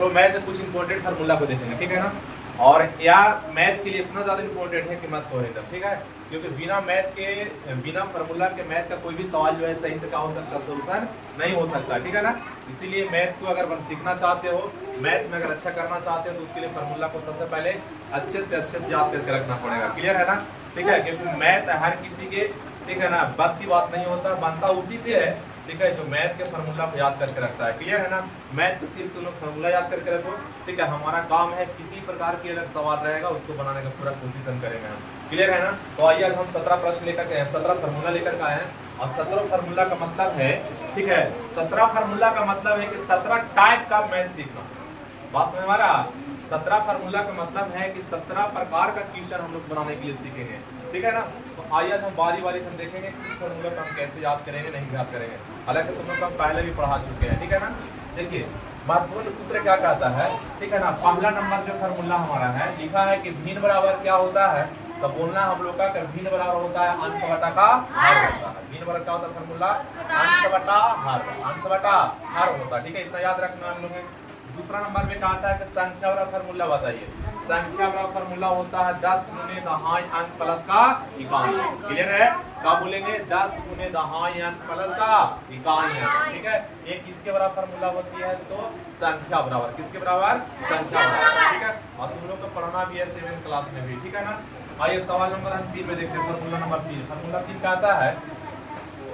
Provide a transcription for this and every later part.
तो मैथ में कुछ इंपॉर्टेंट फार्मूला को देखेंगे, ठीक है ना। और या मैथ के लिए इतना ज़्यादा इंपॉर्टेंट है कि मत कहो एकदम, ठीक है, क्योंकि बिना मैथ के, बिना फार्मूला के मैथ का कोई भी सवाल जो है सही से क्या हो सकता है, सोल्यूशन नहीं हो सकता, ठीक है ना। इसीलिए मैथ को अगर सीखना चाहते हो, मैथ में अगर अच्छा करना चाहते हो, तो उसके लिए फार्मूला को सबसे पहले अच्छे से याद करके रखना पड़ेगा। क्लियर है ना, ठीक है, क्योंकि मैथ हर किसी के, ठीक है ना, बस की बात नहीं होता, बनता उसी से है, ठीक है, जो मैथ के फार्मूला को याद करके रखता है। क्लियर है ना, मैथ को सिर्फ तुम लोग फार्मूला याद करके रखो, ठीक है। हमारा काम है किसी प्रकार की अगर सवाल रहेगा उसको बनाने का पूरा कोशिश हम करेंगे हम। क्लियर है ना। तो आइए आज हम 17 प्रश्न लेकर के 17 फार्मूला लेकर के आए हैं। और 17 फार्मूला का मतलब है, ठीक है, 17 फार्मूला का मतलब है कि 17 टाइप का मैथ सीखना। बात समझ में आ रहा। 17 फार्मूला का मतलब है कि 17 प्रकार का क्वेश्चन हम लोग बनाने के लिए सीखेंगे, ठीक है ना। तो आइए हम बारी से हम देखेंगे किस फार्मूला को हम कैसे याद करेंगे, नहीं याद करेंगे। हालांकि तुम लोग हम पहले भी पढ़ा चुके हैं, ठीक है ना। देखिए महत्वपूर्ण सूत्र क्या कहता है, ठीक है ना। पहला नंबर जो फार्मूला हमारा है, लिखा है कि भिन्न बराबर क्या होता है, तो बोलना हम लोग का भिन्न बराबर होता है अंश बटा का हर होता है। भिन्न बराबर क्या होता है फार्मूला, अंश बटा हर, अंश बटा हर होता है, ठीक है, इतना याद रखना हम लोग। दूसरा नंबर में कहा था कि संख्या वाला फार्मूला बताइए। संख्या वाला फार्मूला होता है 10 गुने दहाई अंक प्लस का इकाई। क्लियर है, क्या बोलेंगे, 10 गुने दहाई अंक प्लस का इकाई, ठीक है। एक किसके बराबर फार्मूला होती है, तो संख्या बराबर, किसके बराबर, संख्या बराबर, ठीक है। और तुम लोग को पढ़ना भी है 7th क्लास में भी, ठीक है ना। आइए सवाल नंबर 3 में देखते हैं। फार्मूला नंबर 3, फार्मूला 3 कहता है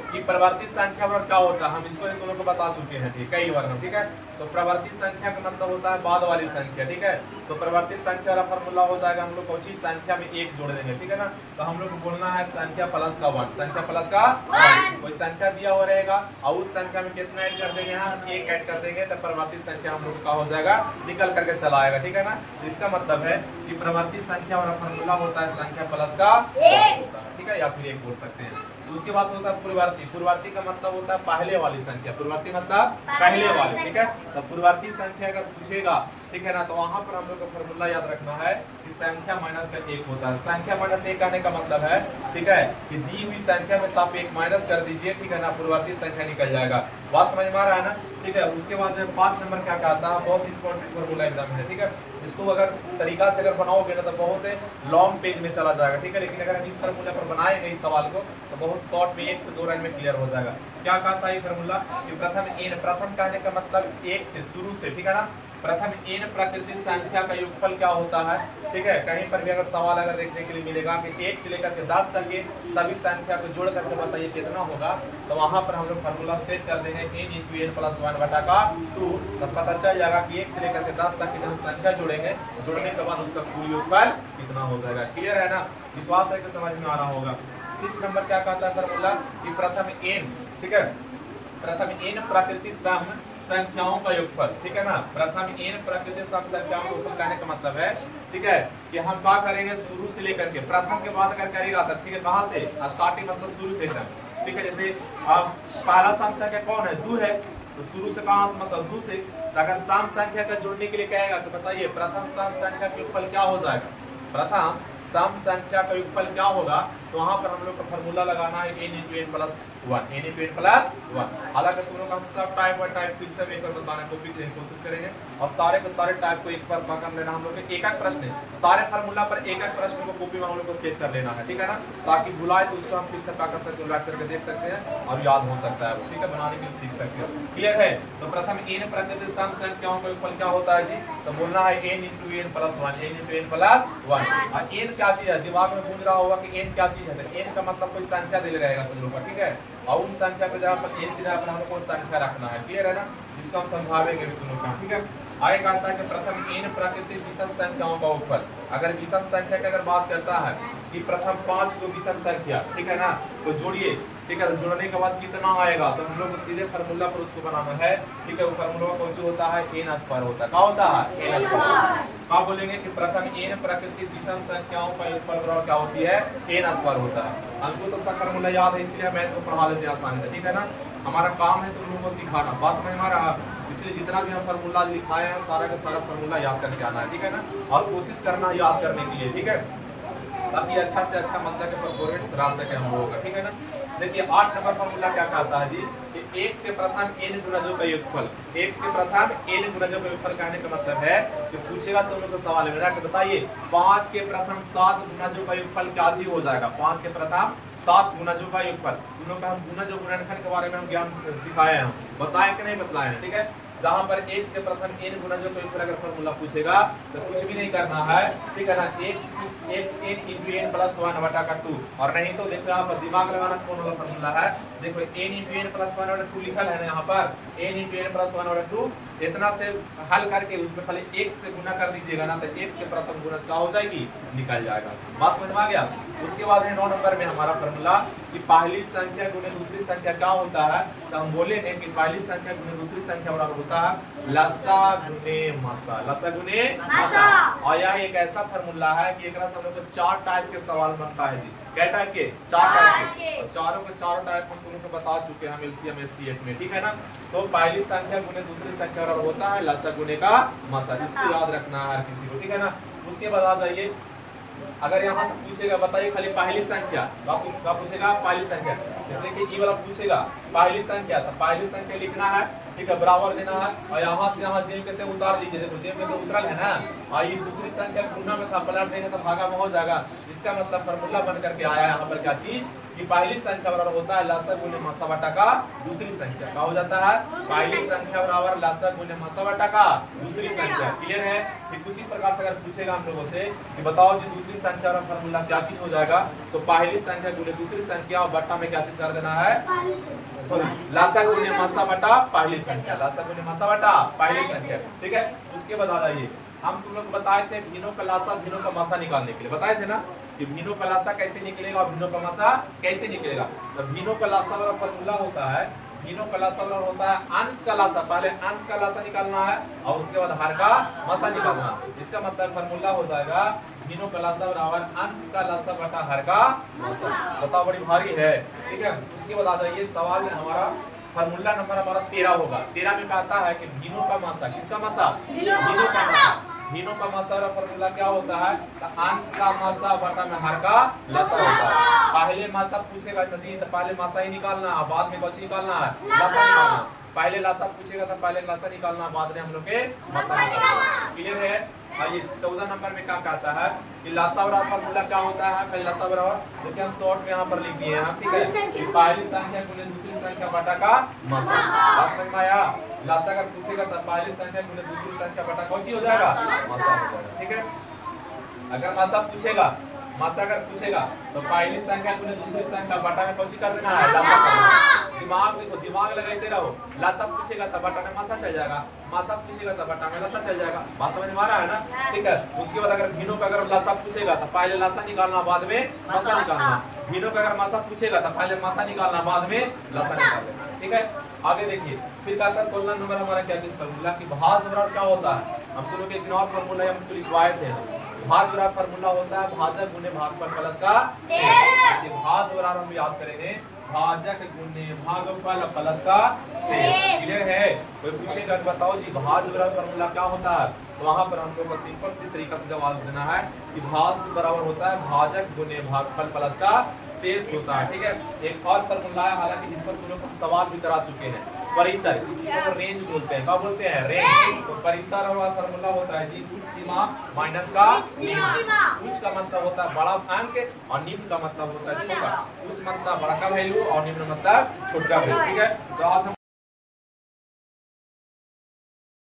कि प्रवर्ती संख्या पर क्या होता है, हम इसको तुम लोग को बता चुके हैं, ठीक है, कई बार, ठीक है। तो प्रवर्ती संख्या का मतलब होता है बाद वाली संख्या, ठीक है। तो प्रवर्ती संख्या वाला फार्मूला हो जाएगा, हम लोग कोई संख्या में 1 जोड़ देंगे, ठीक है ना। तो हम लोग को बोलना है संख्या प्लस का 1, संख्या प्लस का 1। कोई संख्या दिया हुआ रहेगा और उस संख्या में कितना ऐड कर देंगे, यहाँ 1 ऐड कर देंगे, तो प्रवर्ती संख्या हम लोग का हो जाएगा, निकल करके चला आएगा, ठीक है ना। इसका मतलब है कि प्रवर्ती संख्या वाला फार्मूला होता है संख्या प्लस का 1 होता है, ठीक है, या फिर 1 बोल सकते हैं। उसके बाद होता है पूर्ववर्ती। पूर्ववर्ती का मतलब होता है पहले वाली संख्या, पूर्ववर्ती मतलब पहले वाली, ठीक है। तो पूर्ववर्ती संख्या अगर पूछेगा, ठीक है ना, तो वहां पर हम लोग का फार्मूला याद रखना है कि संख्या माइनस का 1 होता है। संख्या माइनस 1 आने का मतलब है, ठीक है, कि दी हुई संख्या में आप 1 माइनस कर दीजिए, ठीक है ना, पूर्ववर्ती संख्या निकल जाएगा। बात समझ में आ रहा है ना, ठीक है। उसके बाद 5 नंबर क्या कहता है, बहुत इंपॉर्टेंट फार्मूला एकदम है, ठीक है। इसको अगर तरीका से अगर बनाओगे ना तो बहुत लॉन्ग पेज में चला जाएगा, ठीक है। लेकिन अगर हम इस फार्मूला पर बनाएंगे इस सवाल को तो बहुत शॉर्ट में 1 से 2 लाइन में क्लियर हो जाएगा। क्या कहता है ये फार्मूला कि प्रथम n, प्रथम कहने का मतलब 1 से शुरू से, ठीक है ना। प्रथम n प्राकृतिक संख्या का योगफल क्या होता है, ठीक है। कहीं पर भी अगर सवाल अगर देखने के लिए मिलेगा कि 1 से लेकर के 10 तक के सभी संख्या को जोड़ करके बताइए कितना होगा, तो वहां पर हम लोग फार्मूला सेट कर देंगे n × n + 1 बटा का 2। तब पता चल जाएगा कि 1 से लेकर के 10 तक की जब संख्या जोड़ेंगे, जोड़ने के बाद उसका कुल योगफल कितना हो जाएगा। क्लियर है ना, विश्वास है कि समझ में आ रहा होगा। 6 नंबर क्या कहता है फार्मूला कि प्रथम n, ठीक है, प्रथम n प्राकृतिक सम संख्याओं का योगफल, ठीक है ना। प्रथम n प्राकृतिक सम संख्याओं का योगफल कहने का मतलब है, ठीक है, कि हम क्या करेंगे शुरू से लेकर के प्रथम के बाद अगर करेगा तब, ठीक है, कहां से स्टार्टिंग मतलब शुरू से एकदम, ठीक है। जैसे पहला सम संख्या कौन है, 2 है, तो शुरू से कहां से मतलब 2 से। तो अगर सम संख्या का जोड़ने के लिए कहेगा तो बताइए प्रथम सम संख्या का योगफल क्या हो जाएगा, प्रथम सम संख्या का योगफल क्या होगा, तो वहां पर हम लोग का फार्मूला लगाना है n × n + 1, n × n + 1। हालांकि तुम लोग हम सब टाइप बाय टाइप फिर से एक बार बताने की कोशिश करेंगे और सारे के सारे टाइप को एक बार पकड़ लेना। हम लोग एक एक प्रश्न, सारे फार्मूला पर एक एक प्रश्न को कॉपी में हम लोग को सेट कर लेना है, ठीक है ना, ताकि भुलाए तो उसको हम फिर से पकड़ सकते हैं, करके देख सकते हैं और याद हो सकता है, ठीक है, बनाने के लिए सीख सकते हो। क्लियर है। तो प्रथम n प्राकृतिक सम संख्याओं का योगफल क्या होता है जी, तो बोलना है n × n + 1, n × n + 1। और n क्या चीज है, दिमाग में गूंज रहा होगा कि n क्या चीज है, तो n का मतलब कोई संख्या दे रहेगा तुम लोग का, ठीक है, और उन संख्या पे जगह पर n की जगह पर हम लोग को संख्या रखना है। क्लियर है ना, जिसको हम समझावेंगे भी तुम लोग का, ठीक है। आगे कहता है कि प्रथम n प्राकृतिक विषम संख्याओं का योगफल। अगर विषम संख्या की अगर बात करता है कि प्रथम 5 को विषम संख्या, ठीक है ना, तो जोड़िए, ठीक है, तो जोड़ने के बाद कितना आएगा, तो हम लोग को सीधे फार्मूला पर उसको बनाना है, ठीक है। वो फार्मूला कौन सा होता है, n² होता है, क्या होता है, n²। क्या बोलेंगे कि प्रथम n प्राकृतिक विषम संख्याओं का योगफल बराबर क्या होती है, n² होता है। हमको तो सब फार्मूला याद है, इसलिए मैथ को पढ़ा लेते हैं आसानी से, ठीक है ना। हमारा काम है तुम लोगों को सिखाना, बस में हमारा, इसलिए जितना भी हम फार्मूला लिखाए हैं सारा का सारा फार्मूला याद करके आना है, ठीक है ना, और कोशिश करना है याद करने के लिए, ठीक है, ताकि अच्छा से अच्छा मतलब के परफॉर्मेंस ला सके हम लोगों का, ठीक है ना। देखिए 8 नंबर फॉर्मूला क्या कहता है जी कि x के प्रथम n गुणजों का योगफल, x के प्रथम n गुणजों का योगफल कहने का मतलब है कि पूछेगा तुम लोग को सवाल में कि बताइए 5 के प्रथम 7 गुणजों का योगफल क्या चीज हो जाएगा। 5 के प्रथम 7 गुणजों का योगफल, तुम लोग का हम गुणज और गुणनखंड के बारे में हम ज्ञान सिखाए हैं, बताए कि नहीं बतलाए हैं, ठीक है। जहां पर x के प्रथम n गुणजों का योगफल अगर फॉर्मूला पूछेगा तो कुछ भी नहीं करना है, ठीक है ना, x n into n plus 1 बटा का 2, और नहीं तो देखो यहाँ पर दिमाग लगाना कौन वाला फॉर्मूला है, देखो n into n plus 1 बटा 2 लिखल है ना यहाँ पर, n into n plus 1 बटा 2, इतना से हल करके उसमें खाली x से गुना कर दीजिएगा ना तो x के प्रथम गुणज क्या हो जाएगी, निकल जाएगा। बात समझ में आ गया। उसके बाद है 9 नंबर में हमारा फॉर्मूला कि पहली संख्या गुने दूसरी संख्या क्या होता है, तो हम बोलेंगे कि पहली संख्या गुने दूसरी संख्या बराबर होता है लसा गुने मसा, लसा गुने मसा। और यह एक ऐसा फॉर्मूला है कि एकरा से हम लोग को 4 टाइप के सवाल बनता है जी। क्या टाइप के? 4 टाइप के, और चारों के चारों टाइप हम तुमको बता चुके हैं हम एलसीएम एससीएफ में, ठीक है ना। तो पहली संख्या गुने दूसरी संख्या बराबर होता है लसा गुने का मसा, इसको याद रखना है हर किसी को, ठीक है ना। उसके बाद आ जाइए, अगर यहाँ से पूछेगा बताइए खाली पहली संख्या, क्या पूछेगा, पहली संख्या, इसलिए कि ई वाला पूछेगा पहली संख्या, तो पहली संख्या लिखना है, ठीक है, बराबर देना है, और यहाँ से यहाँ जेब कहते उतार लीजिए, देखो जेब में तो उतरल है ना, और ये दूसरी संख्या गुना में था, पलट देंगे तो भागा में हो जाएगा। इसका मतलब फॉर्मूला बन करके आया यहाँ पर क्या चीज कि पहली संख्या बराबर होता है लसा गुने मसा बटा का दूसरी संख्या, क्या हो जाता है, पहली संख्या बराबर लसा गुने मसा बटा का दूसरी संख्या। क्लियर है। ठीक उसी प्रकार से अगर पूछेगा हम लोगों से कि बताओ जी दूसरी संख्या और फॉर्मूला क्या चीज हो जाएगा, तो पहली संख्या गुने दूसरी संख्या और बट्टा में क्या चीज कर देना है, सॉरी लसा गुने मसा बटा पहली संख्या, लसा गुने मसा बटा पहली संख्या, ठीक है। उसके बाद आ जाइए, हम तुम लोग बताए थे भिन्नों का लासा भिन्नों का मसा निकालने के लिए, बताए थे ना कि भिन्नों का लासा कैसे निकलेगा और भिन्नों का मसा कैसे निकलेगा। तो भिन्नों का लासा वाला फॉर्मूला होता है, भिन्नों का लासा वाला होता है अंश का लासा, पहले अंश का लासा निकालना है और उसके बाद हर का मसा निकालना है। इसका मतलब फॉर्मूला हो जाएगा भिन्नों का लासा बराबर अंश का लासा बटा हर का मसा। बताओ बड़ी भारी है, ठीक है। उसके बाद आ जाइए सवाल में हमारा फॉर्मूला नंबर हमारा 13 होगा। 13 में कहता है कि भिन्नों का मसा, किसका मसा, भिन्नों का मसा, भिन्नों का मसा का फॉर्मूला क्या होता है, तो अंश का मसा बटा में हर का लसा होता है। पहले मसा पूछेगा तो जी तो पहले मसा ही निकालना है, बाद में कुछ निकालना है, लसा निकालना। पहले लसा पूछेगा तो पहले लसा निकालना, बाद में हम लोग के मसा निकालना। क्लियर है। आइए 14 नंबर में क्या कहता है कि लसा बराबर फॉर्मूला क्या होता है, पहले लसा बराबर देखिए हम शॉर्ट में यहाँ पर लिख दिए हैं, ठीक है, कि पहली संख्या गुने दूसरी संख्या बटा का मसा। बात समझ में आया। लसा अगर पूछेगा तो पहली संख्या गुने दूसरी संख्या बटा कौन सी हो जाएगा, मसा हो जाएगा, ठीक है। अगर मसा पूछेगा, मसा अगर पूछेगा तो पहली संख्या गुने दूसरी संख्या बटा में कौन सी कर देना है, लसा कर देना। दिमाग देखो, दिमाग लगाते रहो। लसा पूछेगा तो बटा में मसा चल जाएगा, मसा पूछेगा तो बटा में लसा चल जाएगा। बात समझ में आ रहा है ना, ठीक है। उसके बाद अगर भिन्नों का अगर लसा पूछेगा तो पहले लसा निकालना, बाद में मसा निकालना। भिन्नों का अगर मसा पूछेगा तो पहले मसा निकालना, बाद में लसा निकालना, ठीक है। आगे देखिए फिर कहता है 16 नंबर हमारा क्या चीज फॉर्मूला कि भाज्य बराबर क्या होता है। हम दोनों के एक और फॉर्मूला हम इसको लिखवाए थे। भाज्य बराबर फॉर्मूला होता है भाजक गुने भागफल प्लस का शेष। भाज्य बराबर हम याद करेंगे भाजक गुने भागफल प्लस का शेष। क्लियर है। कोई पूछेगा बताओ जी भाज्य बराबर फॉर्मूला क्या होता है, तो वहां पर हम लोग को सिंपल सी तरीका से जवाब देना है कि भाज्य बराबर होता है भाजक गुने भागफल प्लस का शेष होता है, ठीक है। एक और फॉर्मूला है, हालांकि इस पर तुम लोग सवाल भी करा चुके हैं, परिसर, इसको रेंज बोलते हैं। क्या बोलते हैं, रेंज। तो परिसर वाला फॉर्मूला होता है जी उच्च सीमा माइनस का निम्न। उच्च का मतलब होता है बड़ा अंक और निम्न का मतलब होता है छोटा। उच्च मतलब बड़ा का वैल्यू और निम्न मतलब छोटा वैल्यू, ठीक है। तो आज हम